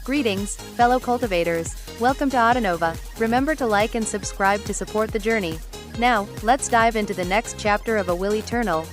Greetings, fellow cultivators. Welcome to Autonova. Remember to like and subscribe to support the journey. Now, let's dive into the next chapter of A Will Eternal.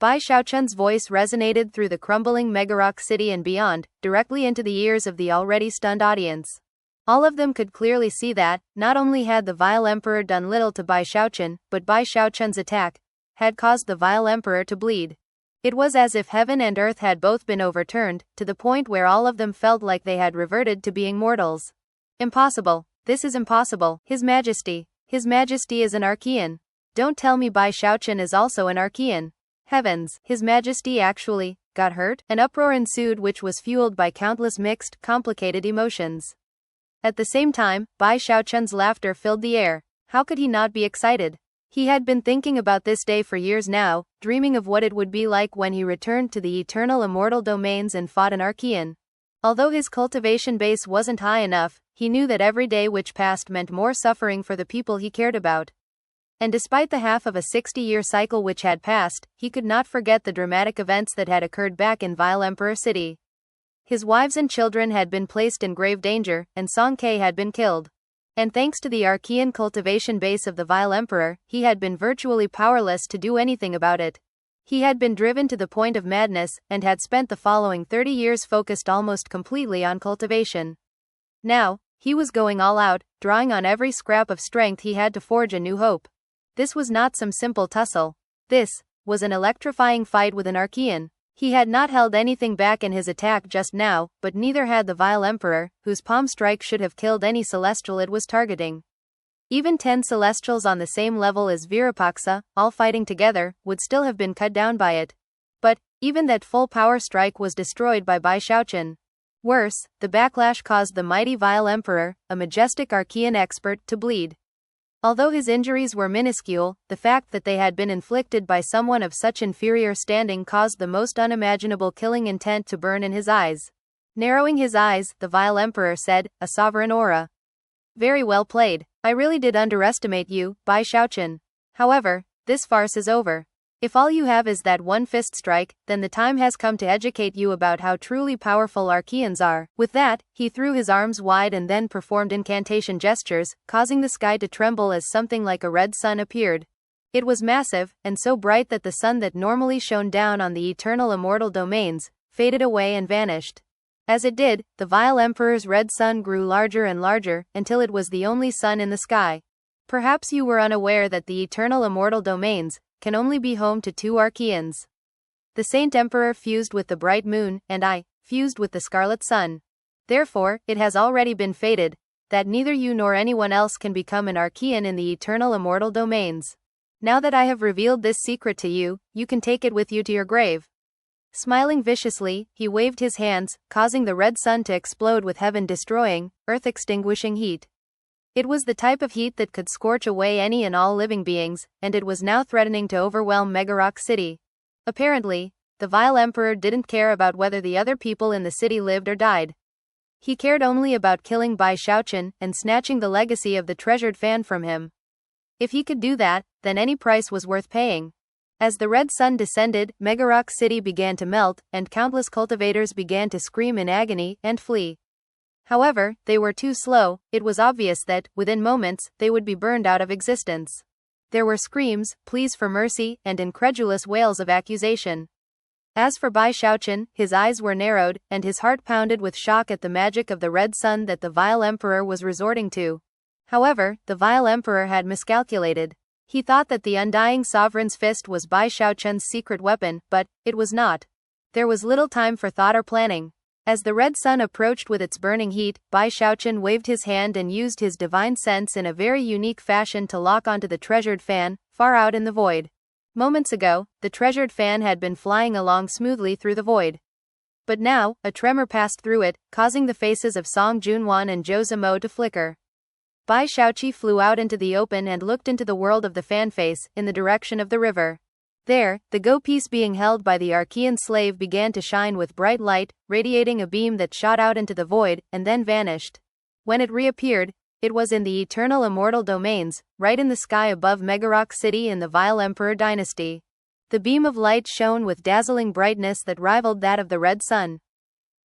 Bai Xiaochun's voice resonated through the crumbling Megarock city and beyond, directly into the ears of the already stunned audience. All of them could clearly see that, not only had the vile emperor done little to Bai Xiaochun, but Bai Xiaochun's attack had caused the vile emperor to bleed. It was as if heaven and earth had both been overturned, to the point where all of them felt like they had reverted to being mortals. Impossible. This is impossible. His Majesty is an Archean. Don't tell me Bai Xiaochun is also an Archean. Heavens, His Majesty actually got hurt? An uproar ensued which was fueled by countless mixed, complicated emotions. At the same time, Bai Xiaochun's laughter filled the air. How could he not be excited? He had been thinking about this day for years now, dreaming of what it would be like when he returned to the eternal immortal domains and fought an Archean. Although his cultivation base wasn't high enough, he knew that every day which passed meant more suffering for the people he cared about. And despite the half of a 60-year cycle which had passed, he could not forget the dramatic events that had occurred back in Vile Emperor City. His wives and children had been placed in grave danger, and Song Ke had been killed. And thanks to the Archean cultivation base of the Vile Emperor, he had been virtually powerless to do anything about it. He had been driven to the point of madness, and had spent the following 30 years focused almost completely on cultivation. Now, he was going all out, drawing on every scrap of strength he had to forge a new hope. This was not some simple tussle. This was an electrifying fight with an Archean. He had not held anything back in his attack just now, but neither had the Vile Emperor, whose palm strike should have killed any celestial it was targeting. Even 10 celestials on the same level as Virapaksa, all fighting together, would still have been cut down by it. But, even that full power strike was destroyed by Bai Xiaochun. Worse, the backlash caused the mighty Vile Emperor, a majestic Archean expert, to bleed. Although his injuries were minuscule, the fact that they had been inflicted by someone of such inferior standing caused the most unimaginable killing intent to burn in his eyes. Narrowing his eyes, the Vile Emperor said, a sovereign aura. Very well played. I really did underestimate you, Bai Xiaochun. However, this farce is over. If all you have is that one fist strike, then the time has come to educate you about how truly powerful Archeans are. With that, he threw his arms wide and then performed incantation gestures, causing the sky to tremble as something like a red sun appeared. It was massive, and so bright that the sun that normally shone down on the eternal immortal domains faded away and vanished. As it did, the Vile Emperor's red sun grew larger and larger, until it was the only sun in the sky. Perhaps you were unaware that the eternal immortal domains can only be home to 2 Archeans. The Saint Emperor fused with the bright moon, and I fused with the scarlet sun. Therefore, it has already been fated that neither you nor anyone else can become an Archean in the eternal immortal domains. Now that I have revealed this secret to you, you can take it with you to your grave. Smiling viciously, he waved his hands, causing the red sun to explode with heaven-destroying, earth-extinguishing heat. It was the type of heat that could scorch away any and all living beings, and it was now threatening to overwhelm Megarock City. Apparently, the Vile Emperor didn't care about whether the other people in the city lived or died. He cared only about killing Bai Xiaochun and snatching the legacy of the treasured fan from him. If he could do that, then any price was worth paying. As the red sun descended, Megarock City began to melt, and countless cultivators began to scream in agony and flee. However, they were too slow. It was obvious that, within moments, they would be burned out of existence. There were screams, pleas for mercy, and incredulous wails of accusation. As for Bai Xiaochun, his eyes were narrowed, and his heart pounded with shock at the magic of the red sun that the Vile Emperor was resorting to. However, the Vile Emperor had miscalculated. He thought that the undying sovereign's fist was Bai Xiaochun's secret weapon, but it was not. There was little time for thought or planning. As the red sun approached with its burning heat, Bai Xiaochun waved his hand and used his divine sense in a very unique fashion to lock onto the treasured fan, far out in the void. Moments ago, the treasured fan had been flying along smoothly through the void. But now, a tremor passed through it, causing the faces of Song Junwan and Zhou Zimo to flicker. Bai Xiaoqi flew out into the open and looked into the world of the fan face, in the direction of the river. There, the go-piece being held by the Archean slave began to shine with bright light, radiating a beam that shot out into the void, and then vanished. When it reappeared, it was in the eternal immortal domains, right in the sky above Megarock City in the Vile Emperor dynasty. The beam of light shone with dazzling brightness that rivaled that of the red sun.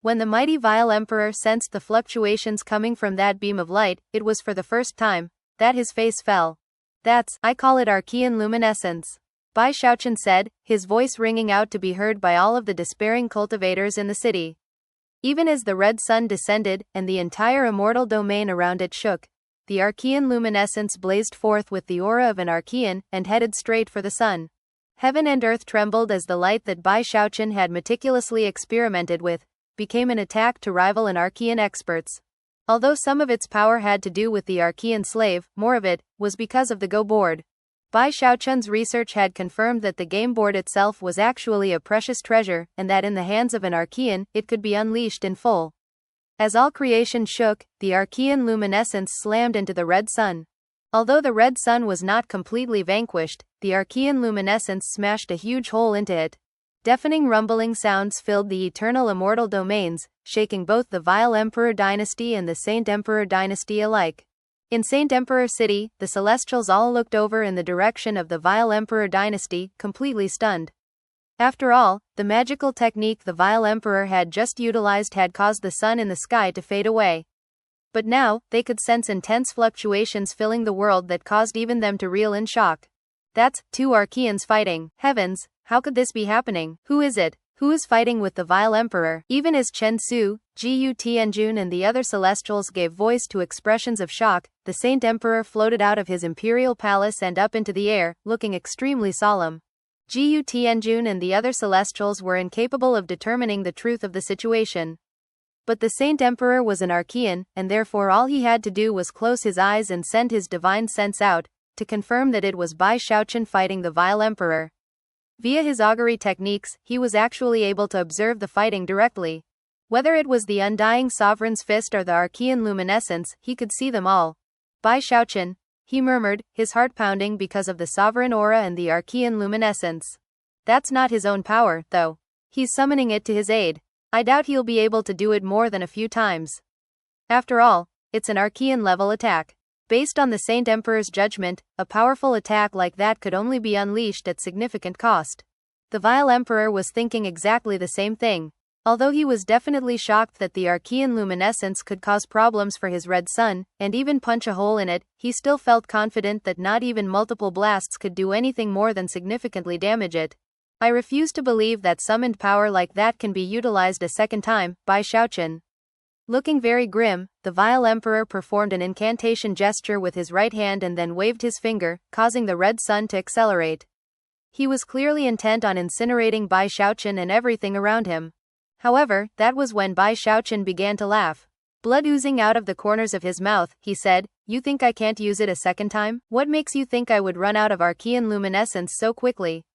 When the mighty Vile Emperor sensed the fluctuations coming from that beam of light, it was for the first time that his face fell. I call it Archean luminescence, Bai Xiaochun said, his voice ringing out to be heard by all of the despairing cultivators in the city. Even as the red sun descended, and the entire immortal domain around it shook, the Archean luminescence blazed forth with the aura of an Archean, and headed straight for the sun. Heaven and earth trembled as the light that Bai Xiaochun had meticulously experimented with became an attack to rival an Archean experts. Although some of its power had to do with the Archean slave, more of it was because of the Go board. Bai Xiaochun's research had confirmed that the game board itself was actually a precious treasure, and that in the hands of an Archean, it could be unleashed in full. As all creation shook, the Archean luminescence slammed into the red sun. Although the red sun was not completely vanquished, the Archean luminescence smashed a huge hole into it. Deafening rumbling sounds filled the eternal immortal domains, shaking both the Vile Emperor dynasty and the Saint Emperor dynasty alike. In Saint Emperor City, the Celestials all looked over in the direction of the Vile Emperor dynasty, completely stunned. After all, the magical technique the Vile Emperor had just utilized had caused the sun in the sky to fade away. But now, they could sense intense fluctuations filling the world that caused even them to reel in shock. That's two Archeans fighting. Heavens, how could this be happening? Who is it? Who is fighting with the Vile Emperor? Even as Chen Su, Gu Tianjun and the other Celestials gave voice to expressions of shock, the Saint Emperor floated out of his imperial palace and up into the air, looking extremely solemn. Gu Tianjun and the other Celestials were incapable of determining the truth of the situation. But the Saint Emperor was an Archean, and therefore all he had to do was close his eyes and send his divine sense out, to confirm that it was Bai Xiaochun fighting the Vile Emperor. Via his augury techniques, he was actually able to observe the fighting directly. Whether it was the undying sovereign's fist or the Archean luminescence, he could see them all. Bai Xiaochun, he murmured, his heart pounding because of the sovereign aura and the Archean luminescence. That's not his own power, though. He's summoning it to his aid. I doubt he'll be able to do it more than a few times. After all, it's an Archean level attack. Based on the Saint Emperor's judgment, a powerful attack like that could only be unleashed at significant cost. The Vile Emperor was thinking exactly the same thing. Although he was definitely shocked that the Archean luminescence could cause problems for his red sun, and even punch a hole in it, he still felt confident that not even multiple blasts could do anything more than significantly damage it. I refuse to believe that summoned power like that can be utilized a second time, Bai Xiaochun. Looking very grim, the Vile Emperor performed an incantation gesture with his right hand and then waved his finger, causing the red sun to accelerate. He was clearly intent on incinerating Bai Xiaochun and everything around him. However, that was when Bai Xiaochun began to laugh. Blood oozing out of the corners of his mouth, he said, "You think I can't use it a second time? What makes you think I would run out of Archean luminescence so quickly?"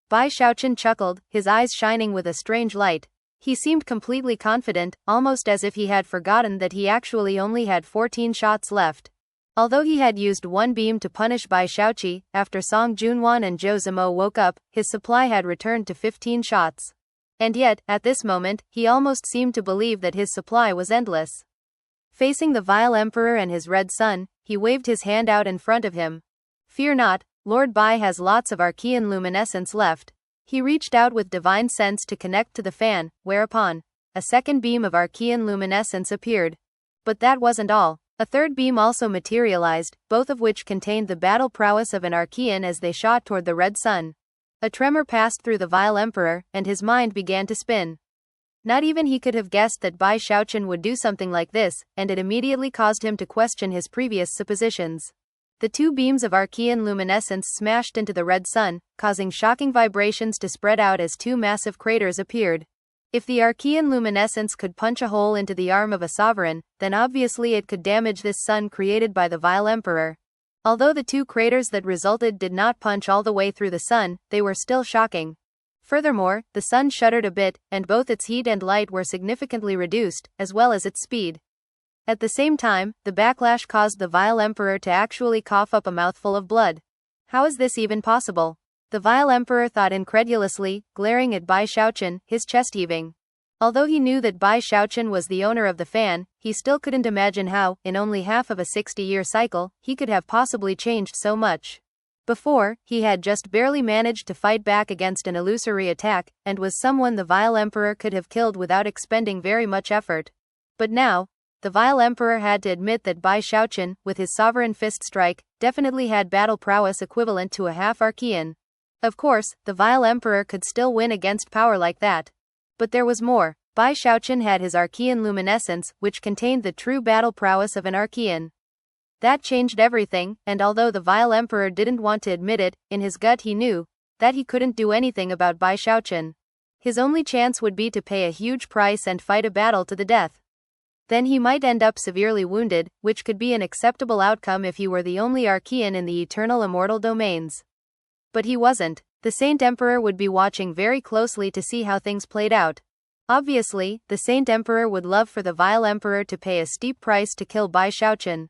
Bai Xiaochun chuckled, his eyes shining with a strange light. He seemed completely confident, almost as if he had forgotten that he actually only had 14 shots left. Although he had used one beam to punish Bai Xiaoqi, after Song Junwan and Zhou Zimo woke up, his supply had returned to 15 shots. And yet, at this moment, he almost seemed to believe that his supply was endless. Facing the Vile Emperor and his red sun, he waved his hand out in front of him. "Fear not, Lord Bai has lots of Archean luminescence left." He reached out with divine sense to connect to the fan, whereupon a second beam of Archean luminescence appeared. But that wasn't all. A third beam also materialized, both of which contained the battle prowess of an Archean as they shot toward the red sun. A tremor passed through the Vile Emperor, and his mind began to spin. Not even he could have guessed that Bai Xiaochun would do something like this, and it immediately caused him to question his previous suppositions. The two beams of Archean luminescence smashed into the red sun, causing shocking vibrations to spread out as two massive craters appeared. If the Archean luminescence could punch a hole into the arm of a sovereign, then obviously it could damage this sun created by the Vile Emperor. Although the two craters that resulted did not punch all the way through the sun, they were still shocking. Furthermore, the sun shuddered a bit, and both its heat and light were significantly reduced, as well as its speed. At the same time, the backlash caused the Vile Emperor to actually cough up a mouthful of blood. How is this even possible? The Vile Emperor thought incredulously, glaring at Bai Xiaochun, his chest heaving. Although he knew that Bai Xiaochun was the owner of the fan, he still couldn't imagine how, in only half of a 60-year cycle, he could have possibly changed so much. Before, he had just barely managed to fight back against an illusory attack, and was someone the vile emperor could have killed without expending very much effort. But now, the vile emperor had to admit that Bai Xiaochun, with his sovereign fist strike, definitely had battle prowess equivalent to a half-Archean. Of course, the vile emperor could still win against power like that. But there was more. Bai Xiaochun had his Archean luminescence, which contained the true battle prowess of an Archean. That changed everything, and although the vile emperor didn't want to admit it, in his gut he knew that he couldn't do anything about Bai Xiaochun. His only chance would be to pay a huge price and fight a battle to the death. Then he might end up severely wounded, which could be an acceptable outcome if he were the only Archean in the eternal immortal domains. But he wasn't. The Saint Emperor would be watching very closely to see how things played out. Obviously, the Saint Emperor would love for the vile emperor to pay a steep price to kill Bai Xiaochun.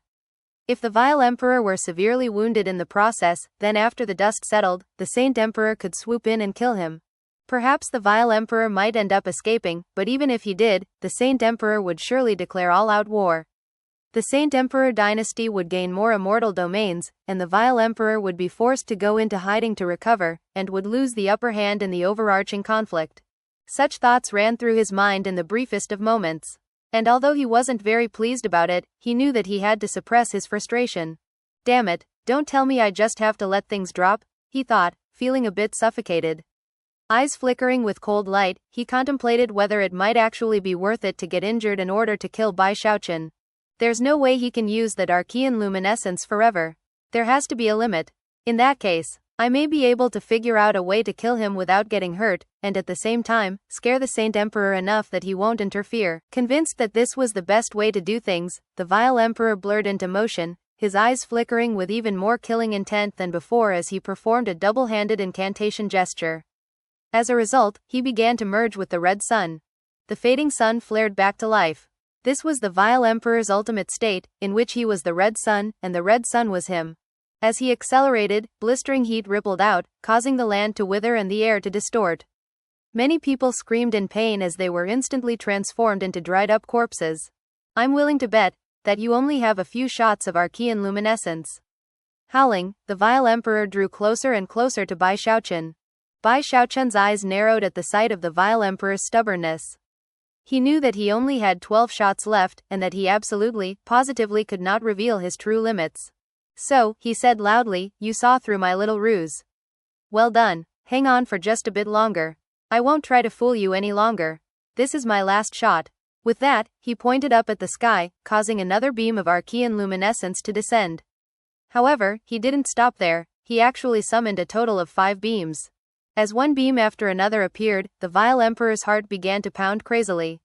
If the vile emperor were severely wounded in the process, then after the dust settled, the Saint Emperor could swoop in and kill him. Perhaps the vile emperor might end up escaping, but even if he did, the Saint Emperor would surely declare all-out war. The Saint Emperor dynasty would gain more immortal domains, and the vile emperor would be forced to go into hiding to recover, and would lose the upper hand in the overarching conflict. Such thoughts ran through his mind in the briefest of moments. And although he wasn't very pleased about it, he knew that he had to suppress his frustration. Damn it, don't tell me I just have to let things drop, he thought, feeling a bit suffocated. Eyes flickering with cold light, he contemplated whether it might actually be worth it to get injured in order to kill Bai Xiaochun. There's no way he can use that Archean luminescence forever. There has to be a limit. In that case, I may be able to figure out a way to kill him without getting hurt, and at the same time, scare the Saint Emperor enough that he won't interfere. Convinced that this was the best way to do things, the vile emperor blurred into motion, his eyes flickering with even more killing intent than before as he performed a double-handed incantation gesture. As a result, he began to merge with the red sun. The fading sun flared back to life. This was the vile emperor's ultimate state, in which he was the red sun, and the red sun was him. As he accelerated, blistering heat rippled out, causing the land to wither and the air to distort. Many people screamed in pain as they were instantly transformed into dried-up corpses. I'm willing to bet that you only have a few shots of Archean luminescence. Howling, the vile emperor drew closer and closer to Bai Xiaochun. Bai Xiaochun's eyes narrowed at the sight of the vile emperor's stubbornness. He knew that he only had 12 shots left, and that he absolutely, positively could not reveal his true limits. So, he said loudly, you saw through my little ruse. Well done. Hang on for just a bit longer. I won't try to fool you any longer. This is my last shot. With that, he pointed up at the sky, causing another beam of Archean luminescence to descend. However, he didn't stop there, he actually summoned a total of 5 beams. As one beam after another appeared, the vile emperor's heart began to pound crazily.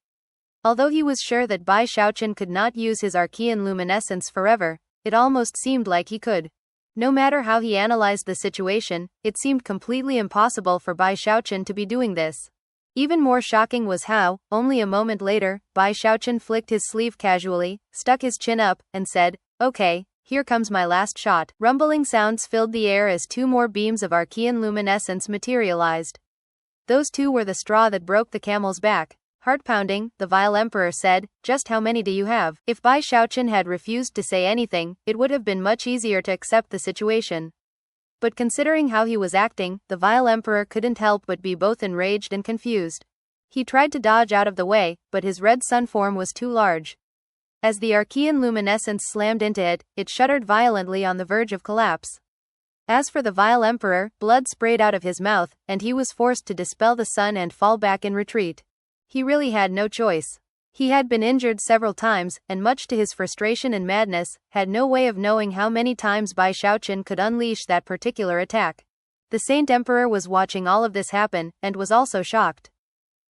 Although he was sure that Bai Xiaochun could not use his Archean luminescence forever, it almost seemed like he could. No matter how he analyzed the situation, it seemed completely impossible for Bai Xiaochun to be doing this. Even more shocking was how, only a moment later, Bai Xiaochun flicked his sleeve casually, stuck his chin up, and said, okay, here comes my last shot. Rumbling sounds filled the air as 2 more beams of Archean luminescence materialized. Those 2 were the straw that broke the camel's back. Heart-pounding, the vile emperor said, just how many do you have? If Bai Xiaochun had refused to say anything, it would have been much easier to accept the situation. But considering how he was acting, the vile emperor couldn't help but be both enraged and confused. He tried to dodge out of the way, but his red sun form was too large. As the Archean luminescence slammed into it, it shuddered violently on the verge of collapse. As for the vile emperor, blood sprayed out of his mouth, and he was forced to dispel the sun and fall back in retreat. He really had no choice. He had been injured several times, and much to his frustration and madness, had no way of knowing how many times Bai Xiaochun could unleash that particular attack. The Saint Emperor was watching all of this happen, and was also shocked.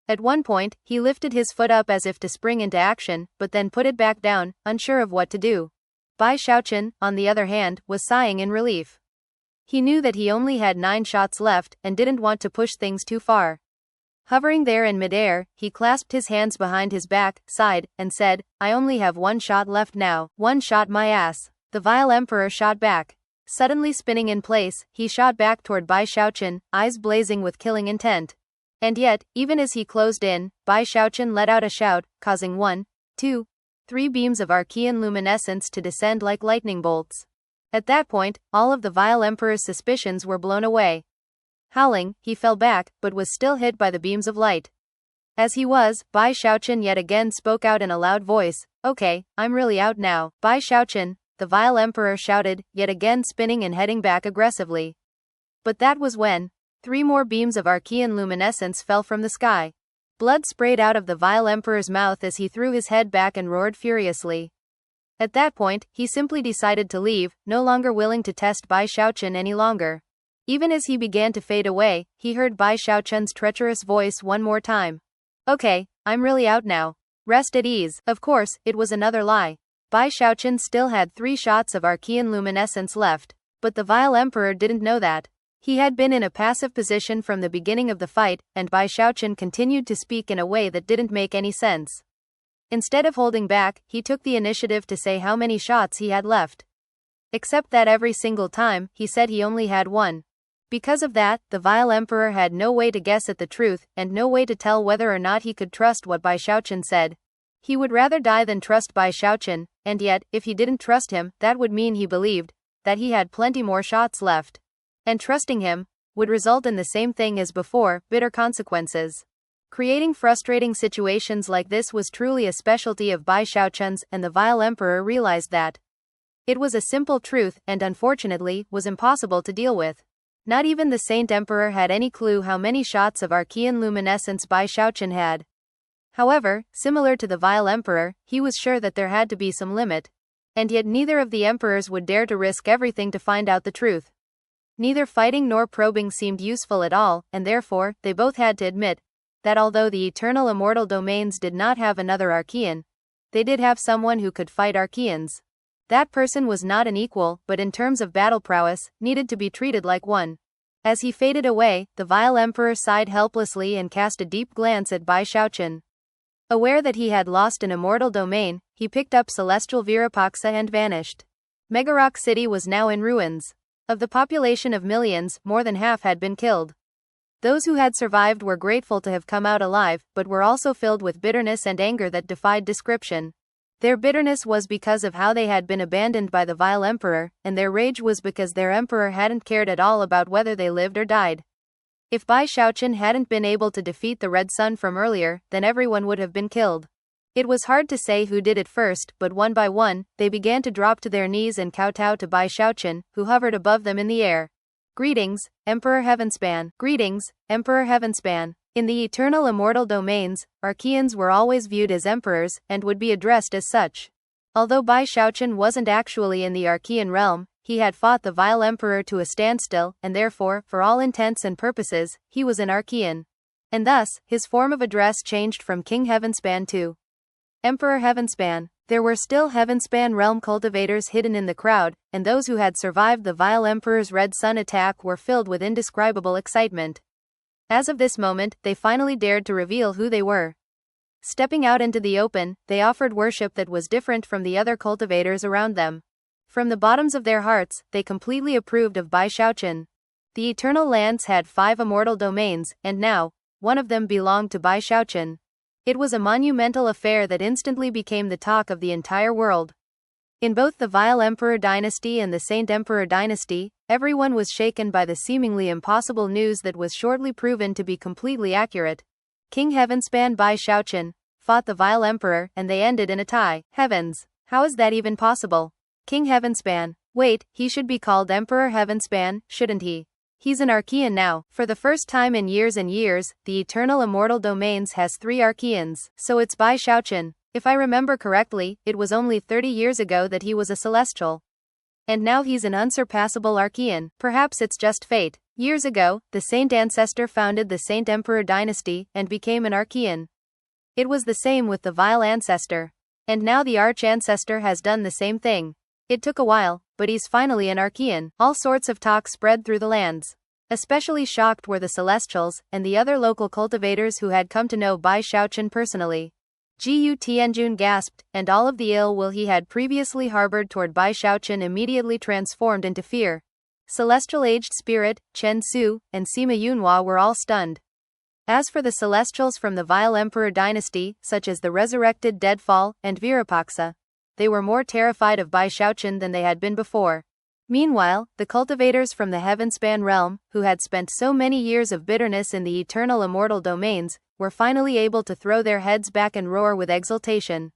At one point, he lifted his foot up as if to spring into action, but then put it back down, unsure of what to do. Bai Xiaochun, on the other hand, was sighing in relief. He knew that he only had 9 shots left, and didn't want to push things too far. Hovering there in midair, he clasped his hands behind his back, sighed, and said, I only have 1 shot left now. 1 shot my ass. The vile emperor shot back. Suddenly spinning in place, he shot back toward Bai Xiaochun, eyes blazing with killing intent. And yet, even as he closed in, Bai Xiaochun let out a shout, causing 1, 2, 3 beams of Archean luminescence to descend like lightning bolts. At that point, all of the vile emperor's suspicions were blown away. Howling, he fell back, but was still hit by the beams of light. As he was, Bai Xiaochun yet again spoke out in a loud voice, "Okay, I'm really out now." Bai Xiaochun, the vile emperor shouted, yet again spinning and heading back aggressively. But that was when 3 more beams of Archean luminescence fell from the sky. Blood sprayed out of the vile emperor's mouth as he threw his head back and roared furiously. At that point, he simply decided to leave, no longer willing to test Bai Xiaochun any longer. Even as he began to fade away, he heard Bai Xiaochun's treacherous voice one more time. "Okay, I'm really out now. Rest at ease." Of course, it was another lie. Bai Xiaochun still had 3 shots of Archean luminescence left, but the vile emperor didn't know that. He had been in a passive position from the beginning of the fight, and Bai Xiaochun continued to speak in a way that didn't make any sense. Instead of holding back, he took the initiative to say how many shots he had left. Except that every single time, he said he only had 1. Because of that, the vile emperor had no way to guess at the truth, and no way to tell whether or not he could trust what Bai Xiaochun said. He would rather die than trust Bai Xiaochun, and yet, if he didn't trust him, that would mean he believed that he had plenty more shots left. And trusting him would result in the same thing as before, bitter consequences. Creating frustrating situations like this was truly a specialty of Bai Xiaochun's, and the vile emperor realized that. It was a simple truth, and unfortunately, was impossible to deal with. Not even the Saint Emperor had any clue how many shots of Archean luminescence Bai Xiaochun had. However, similar to the vile emperor, he was sure that there had to be some limit. And yet neither of the emperors would dare to risk everything to find out the truth. Neither fighting nor probing seemed useful at all, and therefore, they both had to admit that although the eternal immortal domains did not have another Archean, they did have someone who could fight Archeans. That person was not an equal, but in terms of battle prowess, needed to be treated like one. As he faded away, the vile emperor sighed helplessly and cast a deep glance at Bai Xiaochun. Aware that he had lost an immortal domain, he picked up celestial Virapaksa and vanished. Megarock City was now in ruins. Of the population of millions, more than half had been killed. Those who had survived were grateful to have come out alive, but were also filled with bitterness and anger that defied description. Their bitterness was because of how they had been abandoned by the vile emperor, and their rage was because their emperor hadn't cared at all about whether they lived or died. If Bai Xiaochun hadn't been able to defeat the Red Sun from earlier, then everyone would have been killed. It was hard to say who did it first, but one by one, they began to drop to their knees and kowtow to Bai Xiaochun, who hovered above them in the air. "Greetings, Emperor Heavenspan. Greetings, Emperor Heavenspan." In the eternal immortal domains, Archeans were always viewed as emperors, and would be addressed as such. Although Bai Xiaochun wasn't actually in the Archean realm, he had fought the vile emperor to a standstill, and therefore, for all intents and purposes, he was an Archean. And thus, his form of address changed from King Heavenspan to Emperor Heavenspan. There were still Heavenspan realm cultivators hidden in the crowd, and those who had survived the vile emperor's Red Sun attack were filled with indescribable excitement. As of this moment, they finally dared to reveal who they were. Stepping out into the open, they offered worship that was different from the other cultivators around them. From the bottoms of their hearts, they completely approved of Bai Xiaochun. The Eternal Lands had 5 immortal domains, and now, one of them belonged to Bai Xiaochun. It was a monumental affair that instantly became the talk of the entire world. In both the Vile Emperor dynasty and the Saint Emperor dynasty, everyone was shaken by the seemingly impossible news that was shortly proven to be completely accurate. King Heavenspan Bai Xiaochun fought the Vile Emperor, and they ended in a tie. Heavens! How is that even possible? King Heavenspan. Wait, he should be called Emperor Heavenspan, shouldn't he? He's an Archean now. For the first time in years and years, the Eternal Immortal Domains has 3 Archeans, so it's Bai Xiaochun. If I remember correctly, it was only 30 years ago that he was a Celestial. And now he's an unsurpassable Archean. Perhaps it's just fate. Years ago, the Saint Ancestor founded the Saint Emperor dynasty, and became an Archean. It was the same with the Vile Ancestor. And now the Arch Ancestor has done the same thing. It took a while, but he's finally an Archean. All sorts of talk spread through the lands. Especially shocked were the Celestials, and the other local cultivators who had come to know Bai Xiaochun personally. Gu Tianjun gasped, and all of the ill will he had previously harbored toward Bai Xiaochun immediately transformed into fear. Celestial Aged Spirit, Chen Su, and Sima Yunhua were all stunned. As for the Celestials from the Vile Emperor dynasty, such as the Resurrected Deadfall and Virapaksa, they were more terrified of Bai Xiaochun than they had been before. Meanwhile, the cultivators from the Heavenspan realm, who had spent so many years of bitterness in the eternal immortal domains, were finally able to throw their heads back and roar with exultation.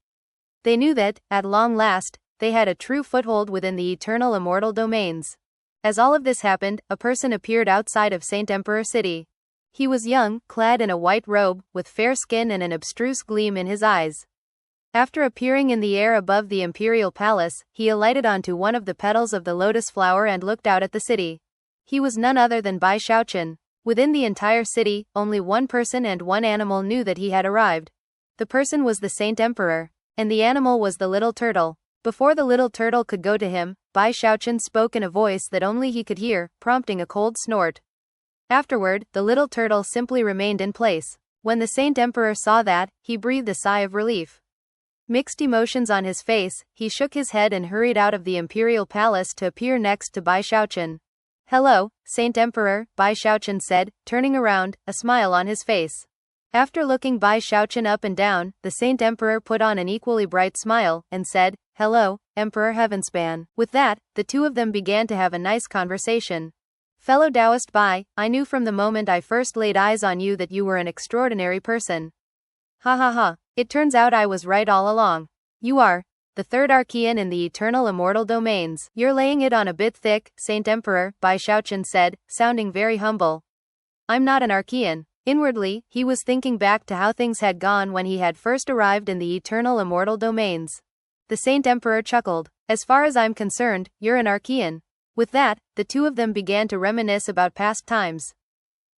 They knew that, at long last, they had a true foothold within the eternal immortal domains. As all of this happened, a person appeared outside of Saint Emperor City. He was young, clad in a white robe, with fair skin and an abstruse gleam in his eyes. After appearing in the air above the imperial palace, he alighted onto one of the petals of the lotus flower and looked out at the city. He was none other than Bai Xiaochun. Within the entire city, only one person and one animal knew that he had arrived. The person was the Saint Emperor, and the animal was the little turtle. Before the little turtle could go to him, Bai Xiaochun spoke in a voice that only he could hear, prompting a cold snort. Afterward, the little turtle simply remained in place. When the Saint Emperor saw that, he breathed a sigh of relief. Mixed emotions on his face, he shook his head and hurried out of the imperial palace to appear next to Bai Xiaochun. "Hello, Saint Emperor," Bai Xiaochun said, turning around, a smile on his face. After looking Bai Xiaochun up and down, the Saint Emperor put on an equally bright smile, and said, "Hello, Emperor Heavenspan." With that, the two of them began to have a nice conversation. "Fellow Taoist Bai, I knew from the moment I first laid eyes on you that you were an extraordinary person. Ha ha ha, it turns out I was right all along. You are the third Archean in the eternal immortal domains." "You're laying it on a bit thick, Saint Emperor," Bai Xiaochun said, sounding very humble. "I'm not an Archean." Inwardly, he was thinking back to how things had gone when he had first arrived in the eternal immortal domains. The Saint Emperor chuckled. "As far as I'm concerned, you're an Archean." With that, the two of them began to reminisce about past times.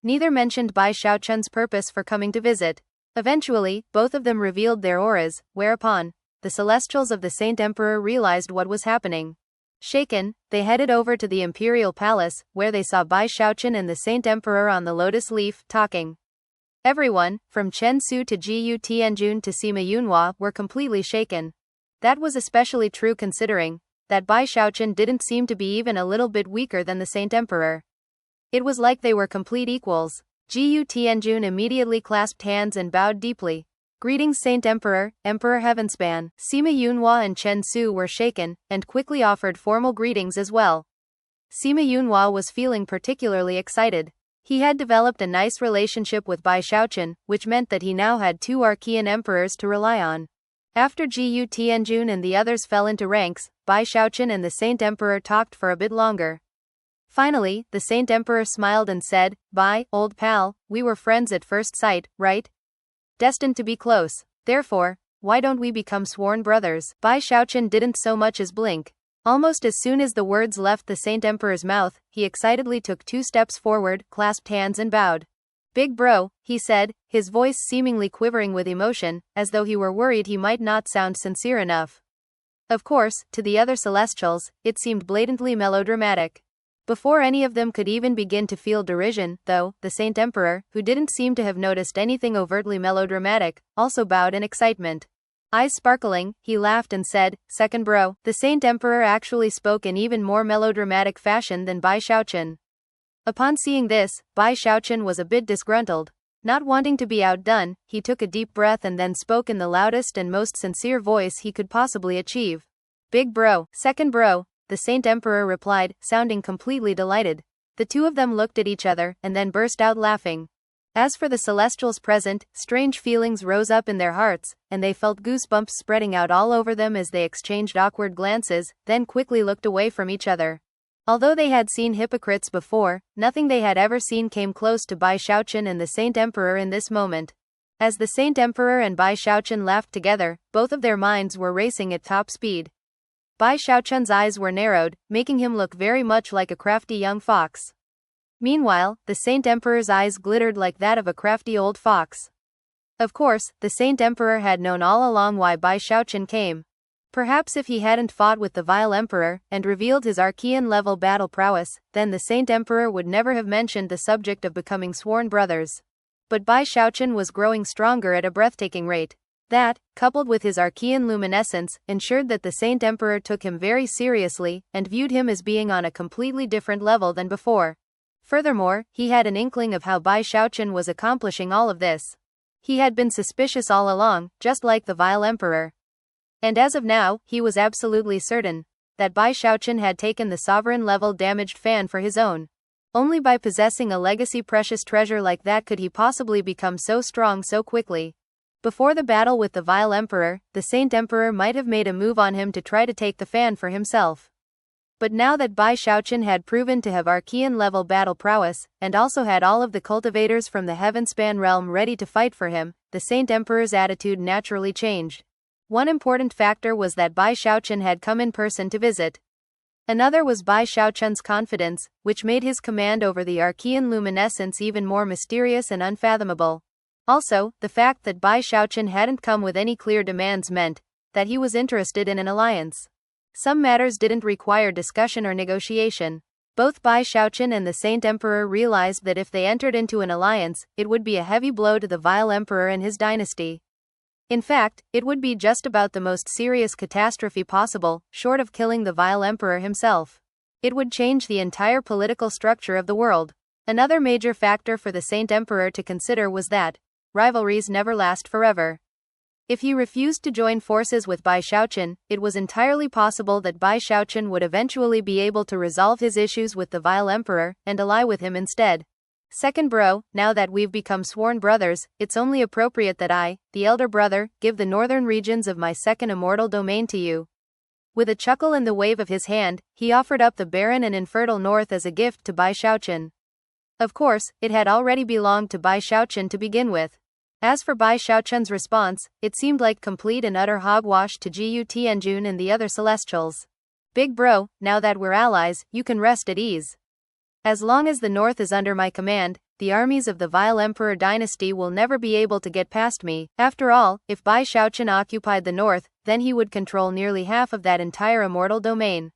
Neither mentioned Bai Xiaochun's purpose for coming to visit. Eventually, both of them revealed their auras, whereupon the celestials of the Saint Emperor realized what was happening. Shaken, they headed over to the imperial palace, where they saw Bai Xiaochun and the Saint Emperor on the lotus leaf, talking. Everyone, from Chen Su to Jiyu Tianjun to Sima Yunhua, were completely shaken. That was especially true considering that Bai Xiaochun didn't seem to be even a little bit weaker than the Saint Emperor. It was like they were complete equals. Jiyu Tianjun immediately clasped hands and bowed deeply. "Greetings Saint Emperor, Emperor Heavenspan." Sima Yunhua and Chen Su were shaken, and quickly offered formal greetings as well. Sima Yunhua was feeling particularly excited. He had developed a nice relationship with Bai Xiaochun, which meant that he now had two Archean emperors to rely on. After Jiyu Tianjun and the others fell into ranks, Bai Xiaochun and the Saint Emperor talked for a bit longer. Finally, the Saint Emperor smiled and said, "Bai, old pal, we were friends at first sight, right? Destined to be close. Therefore, why don't we become sworn brothers?" Bai Xiaochun didn't so much as blink. Almost as soon as the words left the Saint Emperor's mouth, he excitedly took 2 steps forward, clasped hands and bowed. "Big bro," he said, his voice seemingly quivering with emotion, as though he were worried he might not sound sincere enough. Of course, to the other Celestials, it seemed blatantly melodramatic. Before any of them could even begin to feel derision, though, the Saint Emperor, who didn't seem to have noticed anything overtly melodramatic, also bowed in excitement. Eyes sparkling, he laughed and said, "Second bro." The Saint Emperor actually spoke in even more melodramatic fashion than Bai Xiaochun. Upon seeing this, Bai Xiaochun was a bit disgruntled. Not wanting to be outdone, he took a deep breath and then spoke in the loudest and most sincere voice he could possibly achieve. "Big bro, second bro," the Saint Emperor replied, sounding completely delighted. The two of them looked at each other, and then burst out laughing. As for the Celestials present, strange feelings rose up in their hearts, and they felt goosebumps spreading out all over them as they exchanged awkward glances, then quickly looked away from each other. Although they had seen hypocrites before, nothing they had ever seen came close to Bai Xiaochun and the Saint Emperor in this moment. As the Saint Emperor and Bai Xiaochun laughed together, both of their minds were racing at top speed. Bai Xiaochun's eyes were narrowed, making him look very much like a crafty young fox. Meanwhile, the Saint Emperor's eyes glittered like that of a crafty old fox. Of course, the Saint Emperor had known all along why Bai Xiaochun came. Perhaps if he hadn't fought with the vile Emperor, and revealed his Archean-level battle prowess, then the Saint Emperor would never have mentioned the subject of becoming sworn brothers. But Bai Xiaochun was growing stronger at a breathtaking rate. That, coupled with his Archean luminescence, ensured that the Saint Emperor took him very seriously, and viewed him as being on a completely different level than before. Furthermore, he had an inkling of how Bai Xiaochun was accomplishing all of this. He had been suspicious all along, just like the vile Emperor. And as of now, he was absolutely certain that Bai Xiaochun had taken the sovereign-level damaged fan for his own. Only by possessing a legacy precious treasure like that could he possibly become so strong so quickly. Before the battle with the vile emperor, the Saint Emperor might have made a move on him to try to take the fan for himself. But now that Bai Xiaochun had proven to have Archean-level battle prowess, and also had all of the cultivators from the Heavenspan realm ready to fight for him, the Saint Emperor's attitude naturally changed. One important factor was that Bai Xiaochun had come in person to visit. Another was Bai Xiaochun's confidence, which made his command over the Archean luminescence even more mysterious and unfathomable. Also, the fact that Bai Xiaochun hadn't come with any clear demands meant that he was interested in an alliance. Some matters didn't require discussion or negotiation. Both Bai Xiaochun and the Saint Emperor realized that if they entered into an alliance, it would be a heavy blow to the vile emperor and his dynasty. In fact, it would be just about the most serious catastrophe possible, short of killing the vile emperor himself. It would change the entire political structure of the world. Another major factor for the Saint Emperor to consider was that rivalries never last forever. If he refused to join forces with Bai Xiaochun, it was entirely possible that Bai Xiaochun would eventually be able to resolve his issues with the vile emperor and ally with him instead. Second bro, now that we've become sworn brothers, it's only appropriate that I, the elder brother, give the northern regions of my second immortal domain to you. With a chuckle and the wave of his hand, he offered up the barren and infertile north as a gift to Bai Xiaochun. Of course, it had already belonged to Bai Xiaochun to begin with. As for Bai Xiaochun's response, it seemed like complete and utter hogwash to Gu Tianjun and the other celestials. Big bro, now that we're allies, you can rest at ease. As long as the north is under my command, the armies of the vile emperor dynasty will never be able to get past me. After all, if Bai Xiaochun occupied the north, then he would control nearly half of that entire immortal domain.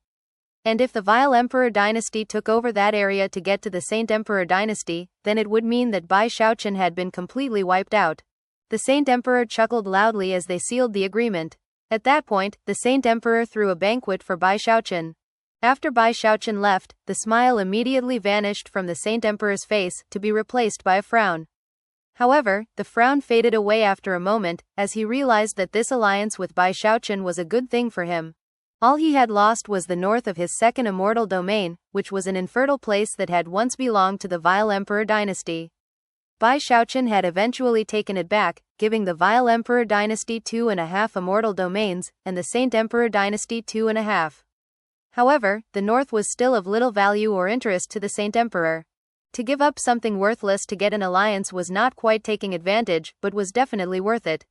And if the vile emperor dynasty took over that area to get to the Saint Emperor dynasty, then it would mean that Bai Xiaochun had been completely wiped out. The Saint Emperor chuckled loudly as they sealed the agreement. At that point, the Saint Emperor threw a banquet for Bai Xiaochun. After Bai Xiaochun left, the smile immediately vanished from the Saint Emperor's face, to be replaced by a frown. However, the frown faded away after a moment, as he realized that this alliance with Bai Xiaochun was a good thing for him. All he had lost was the north of his second immortal domain, which was an infertile place that had once belonged to the vile emperor dynasty. Bai Xiaochun had eventually taken it back, giving the vile emperor dynasty 2.5 immortal domains, and the Saint Emperor dynasty 2.5. However, the north was still of little value or interest to the Saint Emperor. To give up something worthless to get an alliance was not quite taking advantage, but was definitely worth it.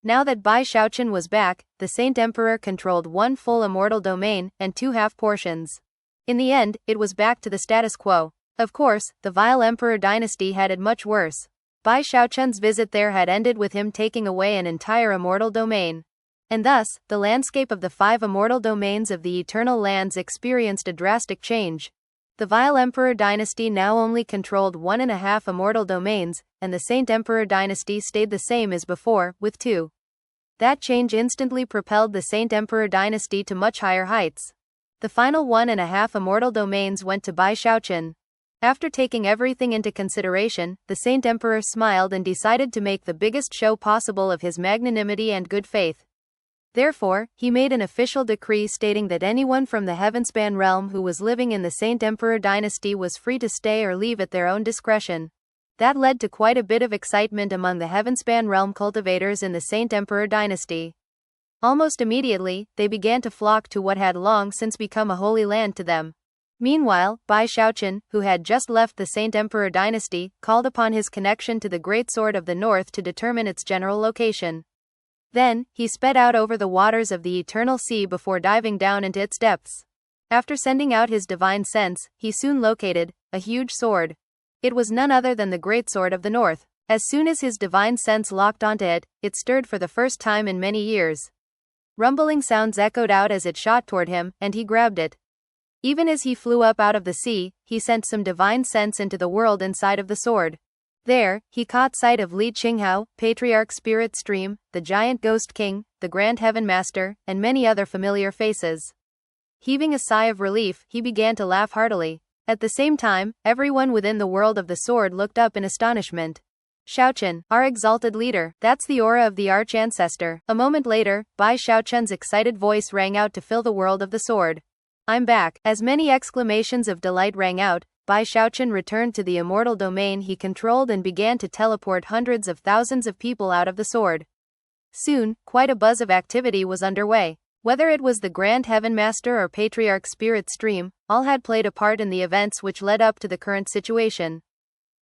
Now that Bai Xiaochun was back, the Saint Emperor controlled one full immortal domain, and 2 half portions. In the end, it was back to the status quo. Of course, the vile emperor dynasty had it much worse. Bai Xiaochun's visit there had ended with him taking away an entire immortal domain. And thus, the landscape of the 5 immortal domains of the Eternal Lands experienced a drastic change. The vile emperor dynasty now only controlled 1.5 immortal domains, and the Saint Emperor dynasty stayed the same as before, with 2. That change instantly propelled the Saint Emperor dynasty to much higher heights. The final 1.5 immortal domains went to Bai Xiaochun. After taking everything into consideration, the Saint Emperor smiled and decided to make the biggest show possible of his magnanimity and good faith. Therefore, he made an official decree stating that anyone from the Heavenspan realm who was living in the Saint Emperor dynasty was free to stay or leave at their own discretion. That led to quite a bit of excitement among the Heavenspan realm cultivators in the Saint Emperor dynasty. Almost immediately, they began to flock to what had long since become a holy land to them. Meanwhile, Bai Xiaochun, who had just left the Saint Emperor dynasty, called upon his connection to the Great Sword of the North to determine its general location. Then, he sped out over the waters of the Eternal Sea before diving down into its depths. After sending out his divine sense, he soon located a huge sword. It was none other than the Great Sword of the North. As soon as his divine sense locked onto it, it stirred for the first time in many years. Rumbling sounds echoed out as it shot toward him, and he grabbed it. Even as he flew up out of the sea, he sent some divine sense into the world inside of the sword. There, he caught sight of Li Qinghao, Patriarch Spirit Stream, the Giant Ghost King, the Grand Heaven Master, and many other familiar faces. Heaving a sigh of relief, he began to laugh heartily. At the same time, everyone within the world of the sword looked up in astonishment. Xiaochun, our exalted leader, that's the aura of the Arch-Ancestor. A moment later, Bai Xiaochun's excited voice rang out to fill the world of the sword. I'm back. As many exclamations of delight rang out, Bai Xiaochun returned to the immortal domain he controlled and began to teleport hundreds of thousands of people out of the sword. Soon, quite a buzz of activity was underway. Whether it was the Grand Heaven Master or Patriarch Spirit Stream, all had played a part in the events which led up to the current situation.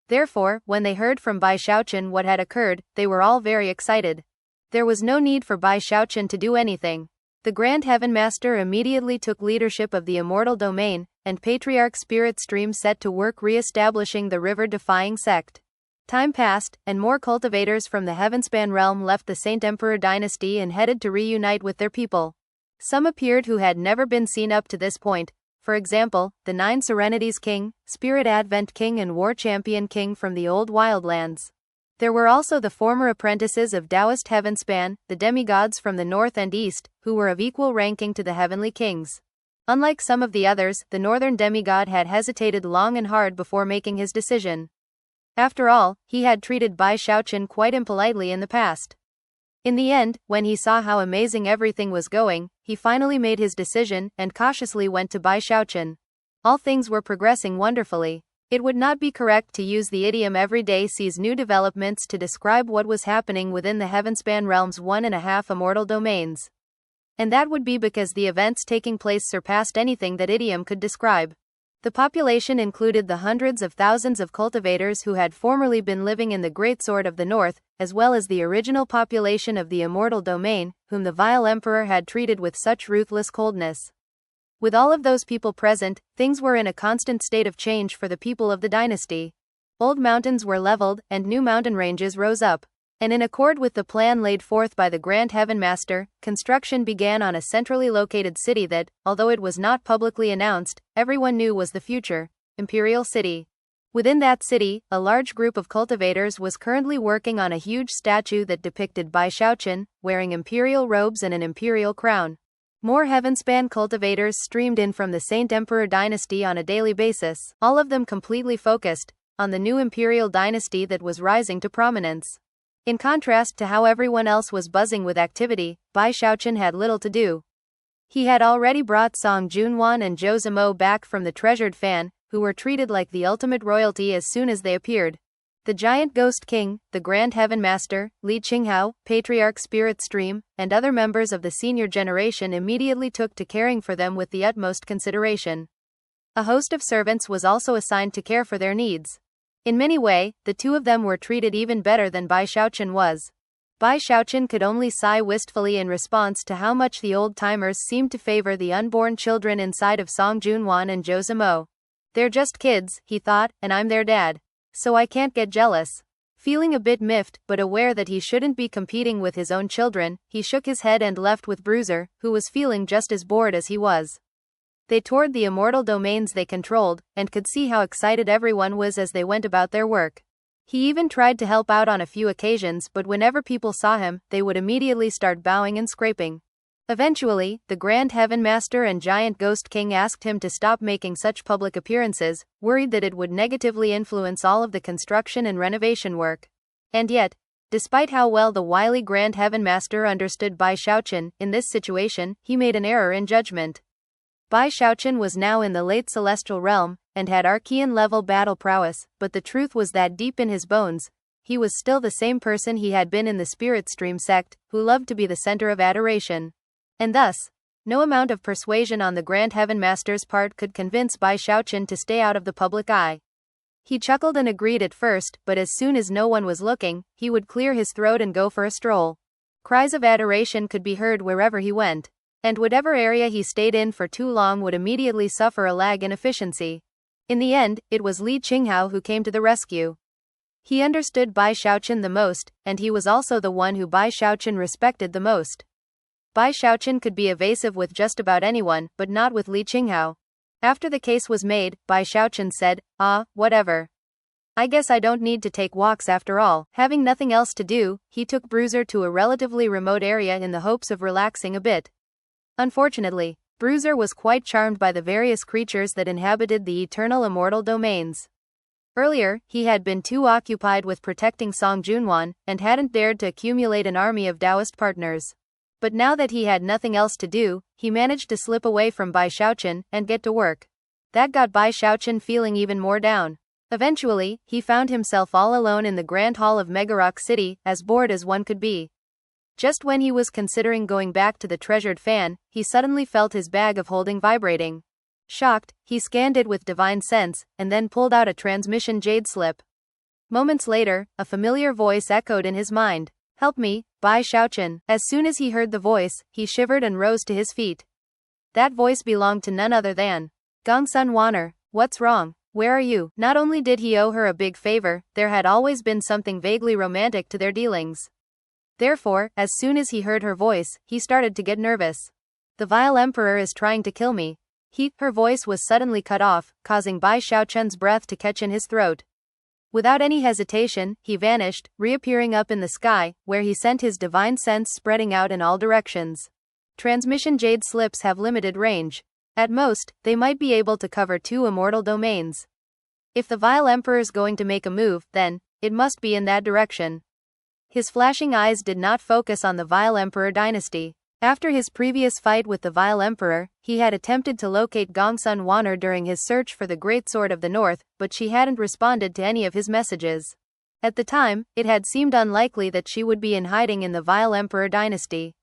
Therefore, when they heard from Bai Xiaochun what had occurred, they were all very excited. There was no need for Bai Xiaochun to do anything. The Grand Heaven Master immediately took leadership of the immortal domain, and Patriarch Spirit Stream set to work re-establishing the river-defying sect. Time passed, and more cultivators from the Heavenspan realm left the Saint Emperor dynasty and headed to reunite with their people. Some appeared who had never been seen up to this point, for example, the 9 Serenities King, Spirit Advent King and War Champion King from the old wildlands. There were also the former apprentices of Taoist Heavenspan, the demigods from the north and east, who were of equal ranking to the heavenly kings. Unlike some of the others, the northern demigod had hesitated long and hard before making his decision. After all, he had treated Bai Xiaochun quite impolitely in the past. In the end, when he saw how amazing everything was going, he finally made his decision and cautiously went to Bai Xiaochun. All things were progressing wonderfully. It would not be correct to use the idiom every day sees new developments to describe what was happening within the Heavenspan realm's 1.5 immortal domains. And that would be because the events taking place surpassed anything that idiom could describe. The population included the hundreds of thousands of cultivators who had formerly been living in the Great Sword of the North, as well as the original population of the immortal domain, whom the vile emperor had treated with such ruthless coldness. With all of those people present, things were in a constant state of change for the people of the dynasty. Old mountains were leveled, and new mountain ranges rose up. And in accord with the plan laid forth by the Grand Heaven Master, construction began on a centrally located city that, although it was not publicly announced, everyone knew was the future Imperial City. Within that city, a large group of cultivators was currently working on a huge statue that depicted Bai Xiaochun, wearing imperial robes and an imperial crown. More Heavenspan cultivators streamed in from the Saint Emperor dynasty on a daily basis, all of them completely focused on the new imperial dynasty that was rising to prominence. In contrast to how everyone else was buzzing with activity, Bai Xiaochun had little to do. He had already brought Song Junwan and Zhou Zimo back from the treasured fan, who were treated like the ultimate royalty as soon as they appeared. The Giant Ghost King, the Grand Heaven Master, Li Qinghao, Patriarch Spirit Stream, and other members of the senior generation immediately took to caring for them with the utmost consideration. A host of servants was also assigned to care for their needs. In many ways, the two of them were treated even better than Bai Xiaochun was. Bai Xiaochun could only sigh wistfully in response to how much the old-timers seemed to favor the unborn children inside of Song Junwan and Zhou Zimo. They're just kids, he thought, and I'm their dad. So I can't get jealous. Feeling a bit miffed, but aware that he shouldn't be competing with his own children, he shook his head and left with Bruiser, who was feeling just as bored as he was. They toured the immortal domains they controlled, and could see how excited everyone was as they went about their work. He even tried to help out on a few occasions, but whenever people saw him, they would immediately start bowing and scraping. Eventually, the Grand Heaven Master and Giant Ghost King asked him to stop making such public appearances, worried that it would negatively influence all of the construction and renovation work. And yet, despite how well the wily Grand Heaven Master understood Bai Xiaochun, in this situation, he made an error in judgment. Bai Xiaochun was now in the late celestial realm, and had Archean-level battle prowess, but the truth was that deep in his bones, he was still the same person he had been in the Spirit Stream sect, who loved to be the center of adoration. And thus, no amount of persuasion on the Grand Heaven Master's part could convince Bai Xiaochun to stay out of the public eye. He chuckled and agreed at first, but as soon as no one was looking, he would clear his throat and go for a stroll. Cries of adoration could be heard wherever he went. And whatever area he stayed in for too long would immediately suffer a lag in efficiency. In the end, it was Li Qinghao who came to the rescue. He understood Bai Xiaochun the most, and he was also the one who Bai Xiaochun respected the most. Bai Xiaochun could be evasive with just about anyone, but not with Li Qinghao. After the case was made, Bai Xiaochun said, whatever. I guess I don't need to take walks after all. Having nothing else to do, he took Bruiser to a relatively remote area in the hopes of relaxing a bit. Unfortunately, Bruiser was quite charmed by the various creatures that inhabited the eternal immortal domains. Earlier, he had been too occupied with protecting Song Junwan, and hadn't dared to accumulate an army of Taoist partners. But now that he had nothing else to do, he managed to slip away from Bai Xiaochun and get to work. That got Bai Xiaochun feeling even more down. Eventually, he found himself all alone in the Grand Hall of Megarock City, as bored as one could be. Just when he was considering going back to the treasured fan, he suddenly felt his bag of holding vibrating. Shocked, he scanned it with divine sense, and then pulled out a transmission jade slip. Moments later, a familiar voice echoed in his mind. "Help me, Bai Xiaochun." As soon as he heard the voice, he shivered and rose to his feet. That voice belonged to none other than Gongsun Wan'er. "What's wrong? Where are you?" Not only did he owe her a big favor, there had always been something vaguely romantic to their dealings. Therefore, as soon as he heard her voice, he started to get nervous. "The Vile Emperor is trying to kill me." Her voice was suddenly cut off, causing Bai Xiaochun's breath to catch in his throat. Without any hesitation, he vanished, reappearing up in the sky, where he sent his divine sense spreading out in all directions. Transmission jade slips have limited range. At most, they might be able to cover 2 immortal domains. If the Vile Emperor's going to make a move, then it must be in that direction. His flashing eyes did not focus on the Vile Emperor dynasty. After his previous fight with the Vile Emperor, he had attempted to locate Gongsun Wan'er during his search for the Great Sword of the North, but she hadn't responded to any of his messages. At the time, it had seemed unlikely that she would be in hiding in the Vile Emperor dynasty.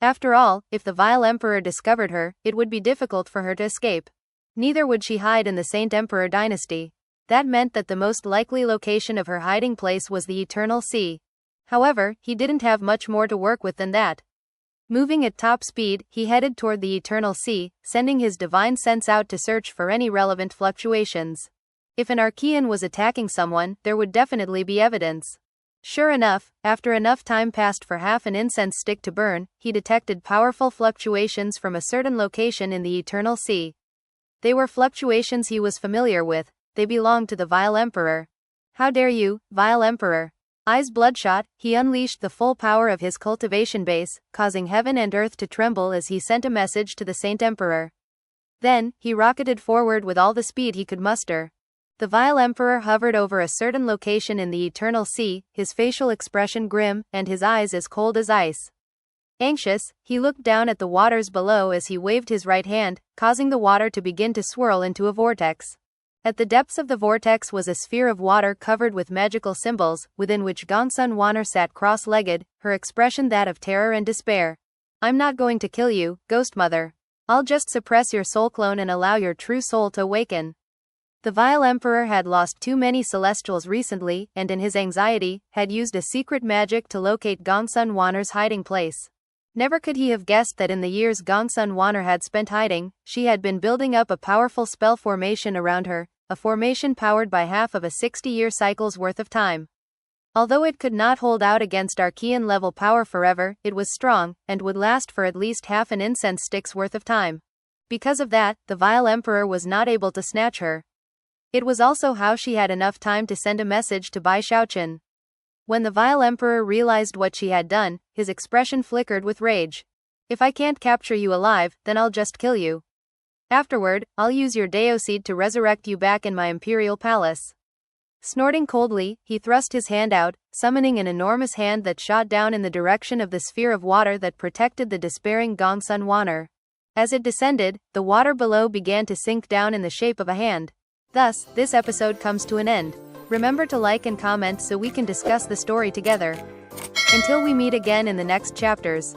After all, if the Vile Emperor discovered her, it would be difficult for her to escape. Neither would she hide in the Saint Emperor dynasty. That meant that the most likely location of her hiding place was the Eternal Sea. However, he didn't have much more to work with than that. Moving at top speed, he headed toward the Eternal Sea, sending his divine sense out to search for any relevant fluctuations. If an Archean was attacking someone, there would definitely be evidence. Sure enough, after enough time passed for half an incense stick to burn, he detected powerful fluctuations from a certain location in the Eternal Sea. They were fluctuations he was familiar with. They belonged to the Vile Emperor. "How dare you, Vile Emperor!" Eyes bloodshot, he unleashed the full power of his cultivation base, causing heaven and earth to tremble as he sent a message to the Saint Emperor. Then, he rocketed forward with all the speed he could muster. The Vile Emperor hovered over a certain location in the Eternal Sea, his facial expression grim, and his eyes as cold as ice. Anxious, he looked down at the waters below as he waved his right hand, causing the water to begin to swirl into a vortex. At the depths of the vortex was a sphere of water covered with magical symbols, within which Gongsun Wan'er sat cross-legged, her expression that of terror and despair. "I'm not going to kill you, Ghost Mother. I'll just suppress your soul clone and allow your true soul to awaken." The Vile Emperor had lost too many celestials recently, and in his anxiety, had used a secret magic to locate Gongsun Wan'er's hiding place. Never could he have guessed that in the years Gongsun Wan'er had spent hiding, she had been building up a powerful spell formation around her, a formation powered by half of a 60-year cycle's worth of time. Although it could not hold out against Archean-level power forever, it was strong, and would last for at least half an incense stick's worth of time. Because of that, the Vile Emperor was not able to snatch her. It was also how she had enough time to send a message to Bai Xiaochun. When the Vile Emperor realized what she had done, his expression flickered with rage. "If I can't capture you alive, then I'll just kill you. Afterward, I'll use your Dao seed to resurrect you back in my imperial palace." Snorting coldly, he thrust his hand out, summoning an enormous hand that shot down in the direction of the sphere of water that protected the despairing Gongsun Wan'er. As it descended, the water below began to sink down in the shape of a hand. Thus, this episode comes to an end. Remember to like and comment so we can discuss the story together. Until we meet again in the next chapters.